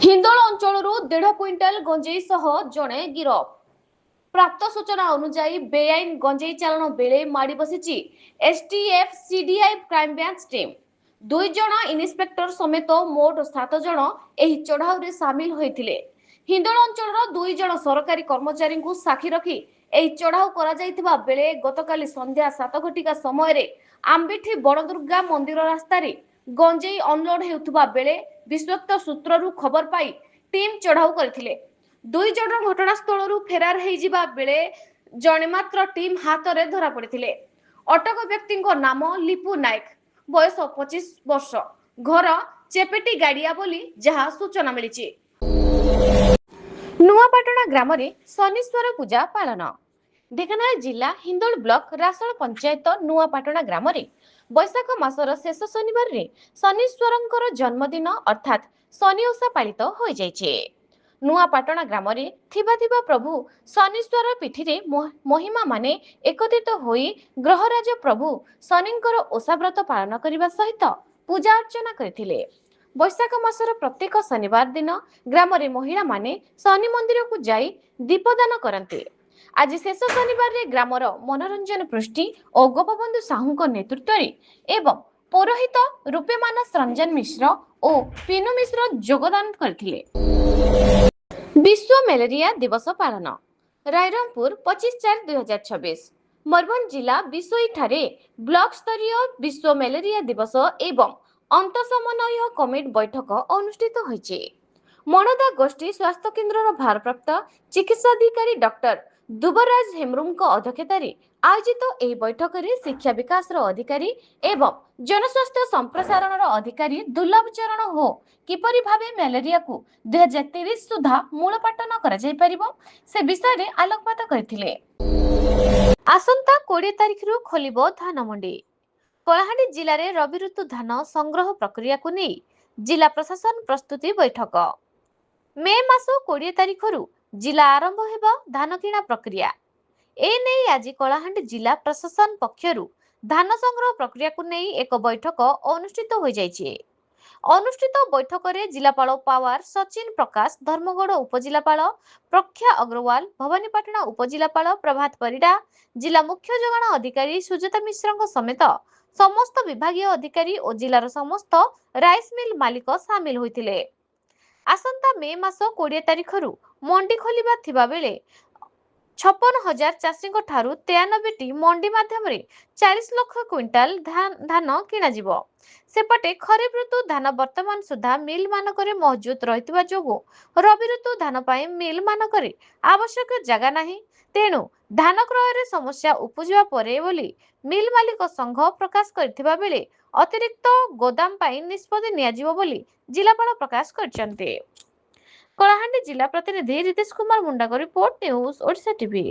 Hindol अंचलरू 1.5 quintal गंजेई सह जणे गिरफ। प्राप्त सूचना अनुसार बेआईन गंजेई चालाण बेले माड़ी बसी STF CDI crime branch team 2 जण इन्स्पेक्टर समेत मोट 7 जण एही चढ़ाऊ रे सामिल होइथिले। हिंदोल अंचलर 2 जण सरकारी कर्मचारी को साक्षी रखी एही चढ़ाऊ करा जाइथिबा बेले गतकाली संध्या 7 घटिका समय रे आंबिठी बड़दुर्गा मंदिर रास्ता रे गंजेई अनलोड हेउथबा बेले विश्वस्त सूत्ररू खबर पाई टीम चढ़ाऊ करथिले। 2 जण घटनास्थल फेरार हेजिबा बेले जणे मात्र टीम हाथ रे धरा पड़िथिले। अटक व्यक्ति नाम लिपु नायक, बयस 25 वर्ष, घर चेपेटी गाड़िया बोली जहा सूचना मिली। नुआपाटଣା ग्राम रे शनीश्वर पूजा पालन। ढेंकानाल जिला हिंदोल ब्लॉक रासोल पंचायत नुआपाटଣା ग्राम रे बैशाख मासर शेष शनिवार रे शनीश्वरंकर जन्मदिन अर्थात शनि ओषा पालित हो जाइछे। नुआपाटଣା ग्राम रे थिबा प्रभु शनीश्वर पीठी रे महिमा माने एकत्रित होई ग्रहराज प्रभु शनिंकर ओषा व्रत पालन करने सहित पूजा अर्चना करथिले। बैशाख मासर प्रत्येक शनिवार दिन ग्राम रे महिला माने शनि मंदिर को जाई दीपदान करते। आज शेष शनिवार रे ग्रामर मनोरंजन पृष्टि और गोपबंधु साहू नेतृत्व एवं पौरोहित रूपेमानस रंजन मिश्र और पिनु मिश्र योगदान करथिले। विश्व मलेरिया दिवस पालन। रायरंगपुर 25/4/2026 मयूरभंज जिला विशोई ठारे ब्लॉक स्तरीय विश्व मलेरिया दिवस एवं अंत समन्वय कमिटी बैठक अनुष्ठित होइछे। मनदा गोष्ठी स्वास्थ्य केन्द्र भारप्राप्त चिकित्साधिकारी डॉक्टर दुबराज हेम्रुमको अध्यक्षतार आयोजित एही बैठक में शिक्षा विकास अधिकारी एवं जनस्वास्थ्य संप्रसारण अधिकारी दुर्लभ चरण हो किपरि भावे मलेरिया को 2030 सुधा मूलपाटन करा जाय परिबो से विषय रे आलोकपात करथिले। आसंता 20 तारिख रु खोलिबो धान मंडी। कलाहांडी जिले में रवि ऋतु धान संग्रह प्रक्रिया को नहीं जिला प्रशासन प्रस्तुति बैठक। मे मास 20 तारिख रु जिला आरंभ हेबा धान किणा प्रक्रिया। एने आज कलाहांडी जिला प्रशासन पक्षरु धान संग्रह प्रक्रिया को नहीं एक बैठक अनुष्ठित हो जाइछे। अनुष्ठित बैठक में जिलापाल पावर सचिन प्रकाश, धर्मगढ़ उपजिलापाल प्रख्या अग्रवाल, भवानीपाटଣା उपजिलापाल प्रभात परिडा, जिला मुख्य जोगाण अधिकारी सुजाता मिश्र समेत समस्त विभागीय अधिकारी और जिलार समस्त राइस मिल मालिक सामिल होइथिले। आसंता मे मास 20 तारिख रु मंडी खोलिबा थिबा बेले 56,000 चाषी ठारू 93टी मंडी माध्यम 40 लाख क्विंटाल धान किणा जिवो। सेपटे खरीफ ऋतु धान वर्तमान सुधा मिल मानकरे मौजूद रहितबा जोगु रवि ऋतु धान पाई मिल मानकरे आवश्यक जगह नाही, तेणु धान क्रय रे समस्या उपजिबा परे बोली मिल मालिक संघ प्रकाश करथिबा बेले अतिरिक्त गोदाम पाई निष्पत्ति नियाजिवो बोली जिलापाल प्रकाश करचंते। कलाहांडी जिला प्रतिनिधि रितेश कुमार मुंडा को report, news Odisha TV.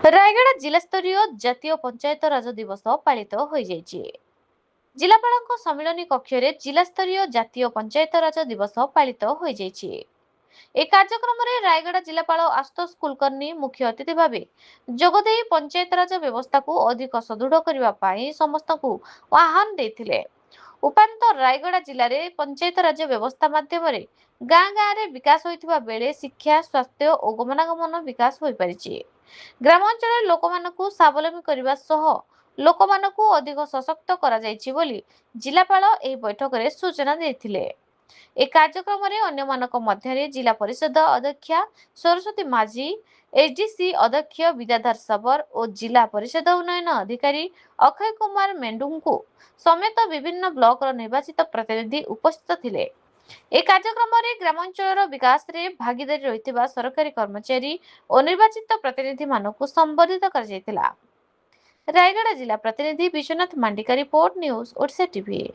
Raigarh जिला स्तरीय जातीय पंचायत राज दिवस पालित हो जाइछे। जिलापाल सम्मिलनी कक्ष रे जिला स्तरीय जातीय पंचायत राज दिवस पालित हो जाइछे। ए कार्यक्रम रे रायगढ़ जिलापाल आशुतोष कुलकर्णी मुख्य अतिथि भावे जोगदेई पंचायत राज व्यवस्था को अधिक सुदृढ़ करबा पई समस्त को आह्वान देथिले। उपांत रायगढ़ जिले में पंचायत राज व्यवस्था माध्यम गाँ गाँ रे विकास होइथिबा बेले शिक्षा, स्वास्थ्य और गमनागमन विकास होई परिछि। ग्रामांचल लोकमानकु स्वावलंबी करबा सह लोकमानकु अधिक सशक्त करा जाइछि बोली जिलापाल एही बैठक रे सूचना देथिले। ए कार्यक्रम रे अन्य मानक मध्य जिला परिषद अध्यक्ष सरस्वती माझी, एसडीसी अध्यक्ष विद्याधर सबर और जिला परिषद उन्नयन अधिकारी अक्षय कुमार मेंडुंकु समेत विभिन्न ब्लॉक निर्वाचित प्रतिनिधि उपस्थित थिले। ए कार्यक्रम रे ग्रामांचल विकास रे भागीदारी रहितबा सरकारी कर्मचारी और निर्वाचित प्रतिनिधि मानकु संबोधित कर जायतिला। रायगढ़ जिला प्रतिनिधि विश्वनाथ मांडी का रिपोर्ट, न्यूज ओडिशा टीवी।